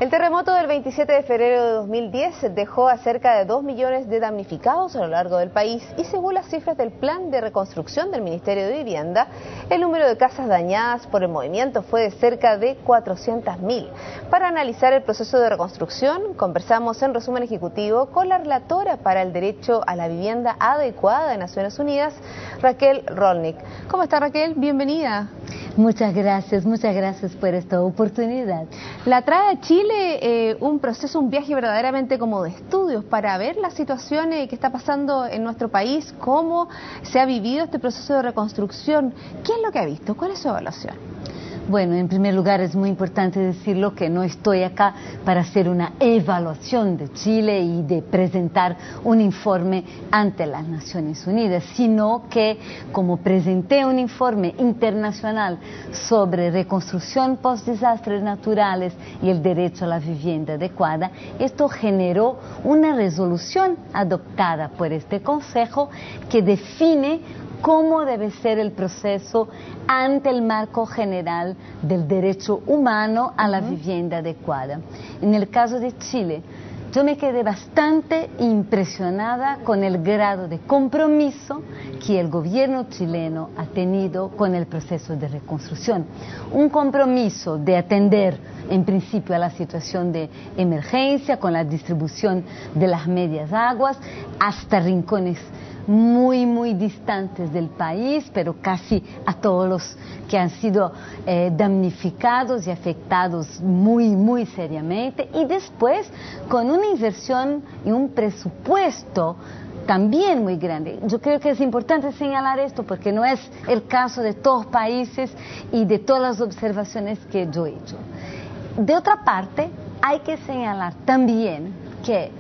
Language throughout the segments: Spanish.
El terremoto del 27 de febrero de 2010 dejó a cerca de 2 millones de damnificados a lo largo del país y según las cifras del Plan de Reconstrucción del Ministerio de Vivienda, el número de casas dañadas por el movimiento fue de cerca de 400.000. Para analizar el proceso de reconstrucción, conversamos en resumen ejecutivo con la relatora para el derecho a la vivienda adecuada de Naciones Unidas, Raquel Rolnick. ¿Cómo está, Raquel? Bienvenida. Muchas gracias por esta oportunidad. La trae a Chile un proceso, un viaje verdaderamente como de estudios para ver la situación que está pasando en nuestro país, cómo se ha vivido este proceso de reconstrucción. ¿Qué es lo que ha visto? ¿Cuál es su evaluación? Bueno, en primer lugar es muy importante decirlo que no estoy acá para hacer una evaluación de Chile y de presentar un informe ante las Naciones Unidas, sino que como presenté un informe internacional sobre reconstrucción post desastres naturales y el derecho a la vivienda adecuada, esto generó una resolución adoptada por este Consejo que define cómo debe ser el proceso ante el marco general del derecho humano a la vivienda adecuada. En el caso de Chile, yo me quedé bastante impresionada con el grado de compromiso que el gobierno chileno ha tenido con el proceso de reconstrucción. Un compromiso de atender en principio a la situación de emergencia con la distribución de las medias aguas hasta rincones muy distantes del país, pero casi a todos los que han sido damnificados y afectados muy seriamente, y después con una inversión y un presupuesto también muy grande. Yo creo que es importante señalar esto porque no es el caso de todos los países y de todas las observaciones que yo he hecho. De otra parte, hay que señalar también que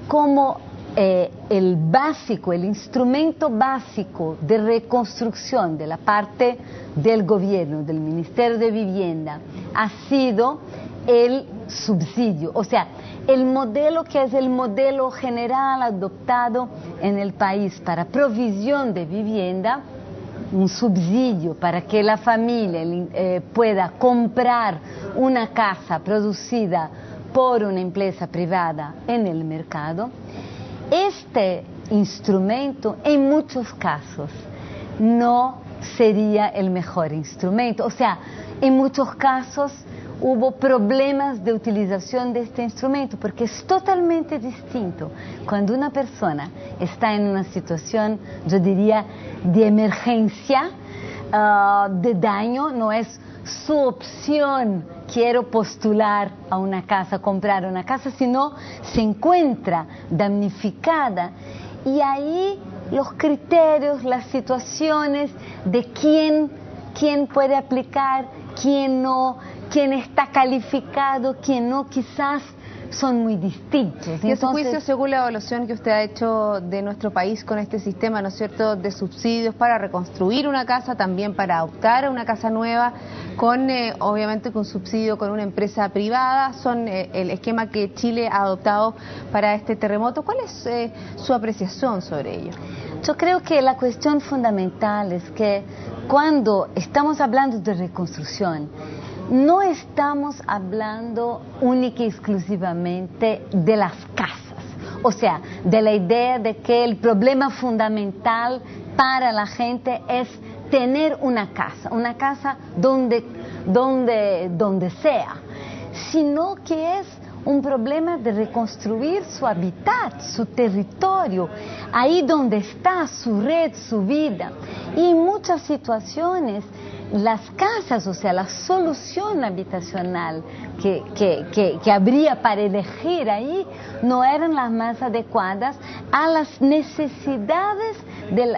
como el instrumento básico de reconstrucción de la parte del gobierno, del Ministerio de Vivienda, ha sido el subsidio, o sea, el modelo que es el modelo general adoptado en el país para provisión de vivienda, un subsidio para que la familia pueda comprar una casa producida por una empresa privada en el mercado. Este instrumento en muchos casos no sería el mejor instrumento, o sea, en muchos casos hubo problemas de utilización de este instrumento porque es totalmente distinto cuando una persona está en una situación, yo diría, de emergencia, de daño, no es su opción, quiero postular a una casa, comprar una casa, sino se encuentra damnificada y ahí los criterios, las situaciones de quién puede aplicar, quién no, quién está calificado, quién no, quizás son muy distintos. Y a su juicio, según la evaluación que usted ha hecho de nuestro país con este sistema, ¿no es cierto?, de subsidios para reconstruir una casa, también para optar a una casa nueva, con obviamente con subsidio con una empresa privada, son el esquema que Chile ha adoptado para este terremoto. ¿Cuál es su apreciación sobre ello? Yo creo que la cuestión fundamental es que cuando estamos hablando de reconstrucción, no estamos hablando única y exclusivamente de las casas, o sea, de la idea de que el problema fundamental para la gente es tener una casa donde sea, sino que es un problema de reconstruir su hábitat, su territorio, ahí donde está su red, su vida. Y en muchas situaciones las casas, o sea, la solución habitacional que habría para elegir ahí no eran las más adecuadas a las necesidades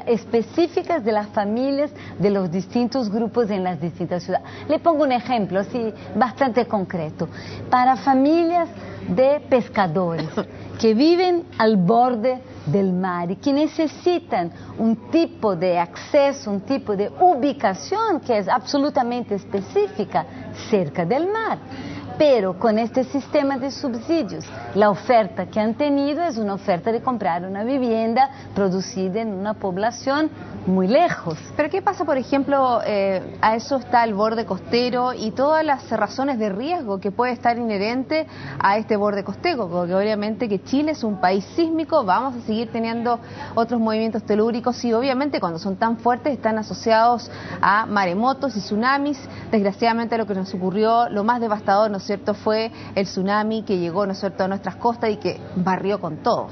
específicas de las familias de los distintos grupos en las distintas ciudades. Le pongo un ejemplo así bastante concreto. Para familias de pescadores que viven al borde del mar y que necesitan un tipo de acceso, un tipo de ubicación que es absolutamente específica cerca del mar. Pero con este sistema de subsidios, la oferta que han tenido es una oferta de comprar una vivienda producida en una población muy lejos. Pero ¿qué pasa, por ejemplo, a eso está el borde costero y todas las razones de riesgo que puede estar inherente a este borde costero? Porque obviamente que Chile es un país sísmico, vamos a seguir teniendo otros movimientos telúricos y obviamente cuando son tan fuertes están asociados a maremotos y tsunamis. Desgraciadamente lo que nos ocurrió, lo más devastador, ¿no es cierto?, fue el tsunami que llegó, ¿no es cierto?, a nuestras costas y que barrió con todo.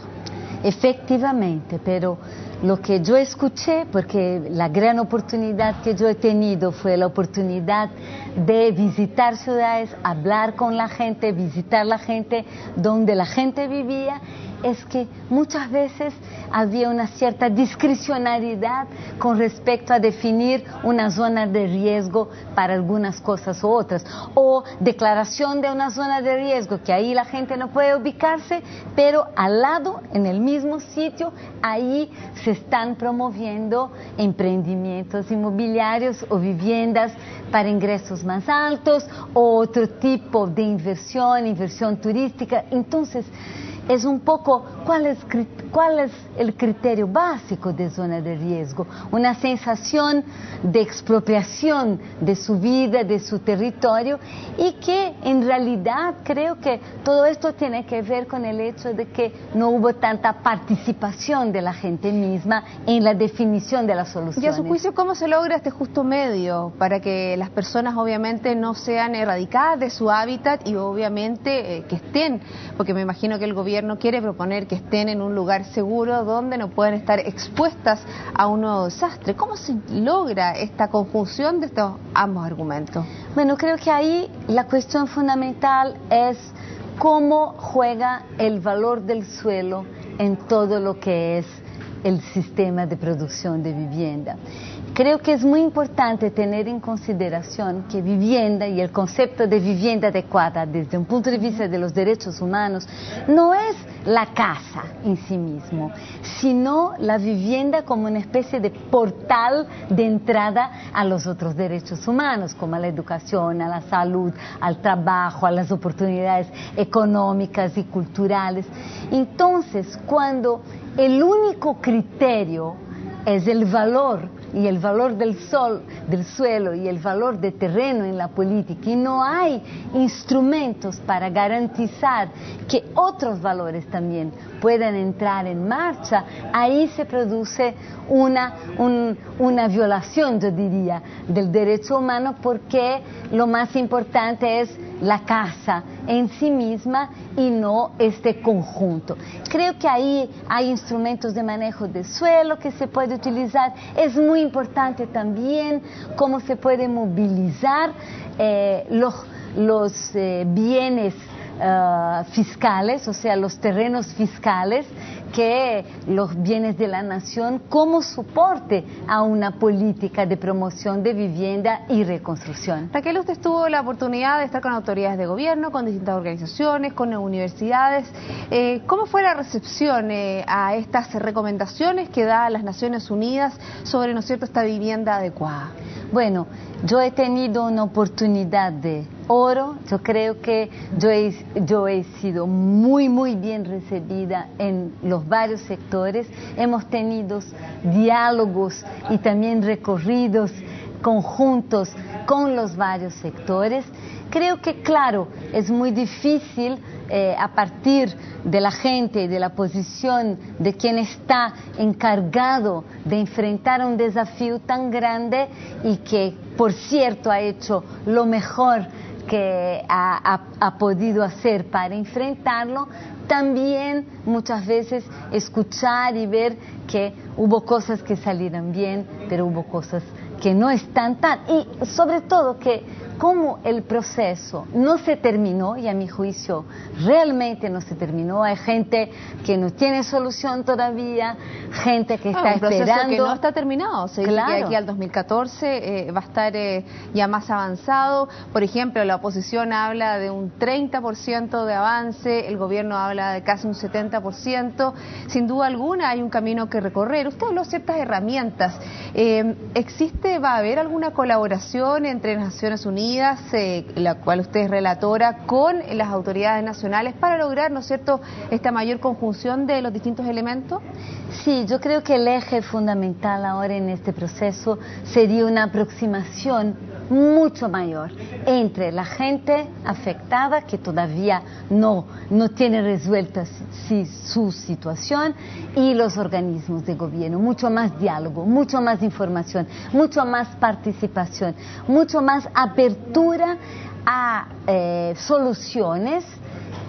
Efectivamente, pero lo que yo escuché, porque la gran oportunidad que yo he tenido fue la oportunidad de visitar ciudades, hablar con la gente, visitar la gente donde la gente vivía, es que muchas veces había una cierta discrecionalidad con respecto a definir una zona de riesgo para algunas cosas u otras, o declaración de una zona de riesgo, que ahí la gente no puede ubicarse, pero al lado, en el mismo sitio, ahí se están promoviendo emprendimientos inmobiliarios o viviendas para ingresos más altos, o otro tipo de inversión turística. Entonces, es un poco cuál es el criterio básico de zona de riesgo, una sensación de expropiación de su vida, de su territorio, y que en realidad creo que todo esto tiene que ver con el hecho de que no hubo tanta participación de la gente misma en la definición de las soluciones. Y a su juicio, ¿cómo se logra este justo medio para que las personas obviamente no sean erradicadas de su hábitat y obviamente que estén, porque me imagino que el gobierno quiere proponer que estén en un lugar seguro donde no puedan estar expuestas a un nuevo desastre? ¿Cómo se logra esta conjunción de estos ambos argumentos? Bueno, creo que ahí la cuestión fundamental es cómo juega el valor del suelo en todo lo que es el sistema de producción de vivienda. Creo que es muy importante tener en consideración que vivienda y el concepto de vivienda adecuada desde un punto de vista de los derechos humanos no es la casa en sí mismo, sino la vivienda como una especie de portal de entrada a los otros derechos humanos, como a la educación, a la salud, al trabajo, a las oportunidades económicas y culturales. Entonces, cuando el único criterio es el valor, y el valor del suelo y el valor de terreno en la política, y no hay instrumentos para garantizar que otros valores también puedan entrar en marcha, ahí se produce una violación, yo diría, del derecho humano, porque lo más importante es la casa en sí misma y no este conjunto. Creo que ahí hay instrumentos de manejo de suelo que se puede utilizar. Es muy importante también cómo se puede movilizar los bienes fiscales, o sea, los terrenos fiscales, que los bienes de la nación, como soporte a una política de promoción de vivienda y reconstrucción. Raquel, usted tuvo la oportunidad de estar con autoridades de gobierno, con distintas organizaciones, con universidades. ¿Cómo fue la recepción a estas recomendaciones que da las Naciones Unidas sobre, ¿no es cierto?, esta vivienda adecuada? Bueno, yo he tenido una oportunidad de oro. Yo creo que yo he sido muy bien recibida en los varios sectores. Hemos tenido diálogos y también recorridos conjuntos con los varios sectores. Creo que, claro, es muy difícil a partir de la gente y de la posición de quien está encargado de enfrentar un desafío tan grande y que, por cierto, ha hecho lo mejor que ha podido hacer para enfrentarlo, también muchas veces escuchar y ver que hubo cosas que salieron bien, pero hubo cosas que no están tan, y sobre todo que como el proceso no se terminó, y a mi juicio realmente no se terminó, hay gente que no tiene solución todavía, gente que está esperando. Un proceso que no está terminado, se dice claro, que aquí al 2014 va a estar ya más avanzado. Por ejemplo, la oposición habla de un 30% de avance, el gobierno habla de casi un 70%. Sin duda alguna hay un camino que recorrer. Usted habló de ciertas herramientas. ¿Va a haber alguna colaboración entre Naciones Unidas Unidas, la cual usted es relatora, con las autoridades nacionales para lograr, ¿no es cierto?, esta mayor conjunción de los distintos elementos? Sí, yo creo que el eje fundamental ahora en este proceso sería una aproximación mucho mayor entre la gente afectada, que todavía no tiene resuelta su situación, y los organismos de gobierno. Mucho más diálogo, mucho más información, mucho más participación, mucho más apertura a soluciones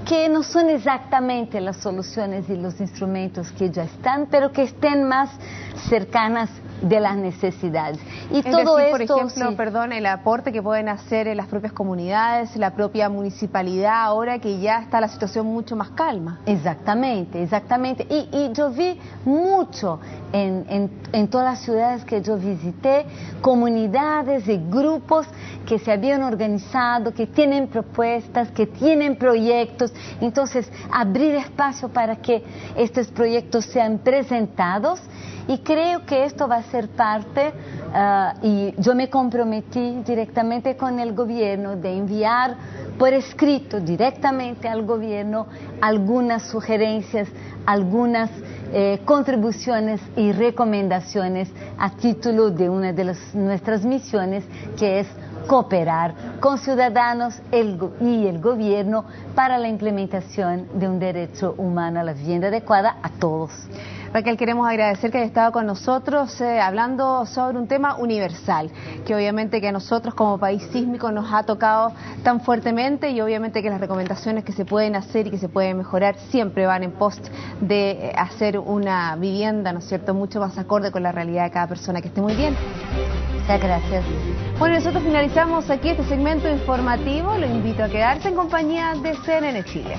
que no son exactamente las soluciones y los instrumentos que ya están, pero que estén más cercanas de las necesidades. Y es todo decir, esto, por ejemplo, sí, perdón, el aporte que pueden hacer en las propias comunidades, la propia municipalidad, ahora que ya está la situación mucho más calma. Exactamente, exactamente. Y yo vi mucho en todas las ciudades que yo visité, comunidades y grupos que se habían organizado, que tienen propuestas, que tienen proyectos. Entonces, abrir espacio para que estos proyectos sean presentados. Y creo que esto va a ser parte, y yo me comprometí directamente con el gobierno de enviar por escrito directamente al gobierno algunas sugerencias, algunas contribuciones y recomendaciones a título de una de nuestras misiones, que es cooperar con ciudadanos y el gobierno para la implementación de un derecho humano a la vivienda adecuada a todos. Raquel, queremos agradecer que haya estado con nosotros hablando sobre un tema universal, que obviamente que a nosotros como país sísmico nos ha tocado tan fuertemente, y obviamente que las recomendaciones que se pueden hacer y que se pueden mejorar siempre van en pos de hacer una vivienda, ¿no es cierto?, mucho más acorde con la realidad de cada persona. Que esté muy bien. Muchas gracias. Bueno, nosotros finalizamos aquí este segmento informativo. Lo invito a quedarse en compañía de CNN Chile.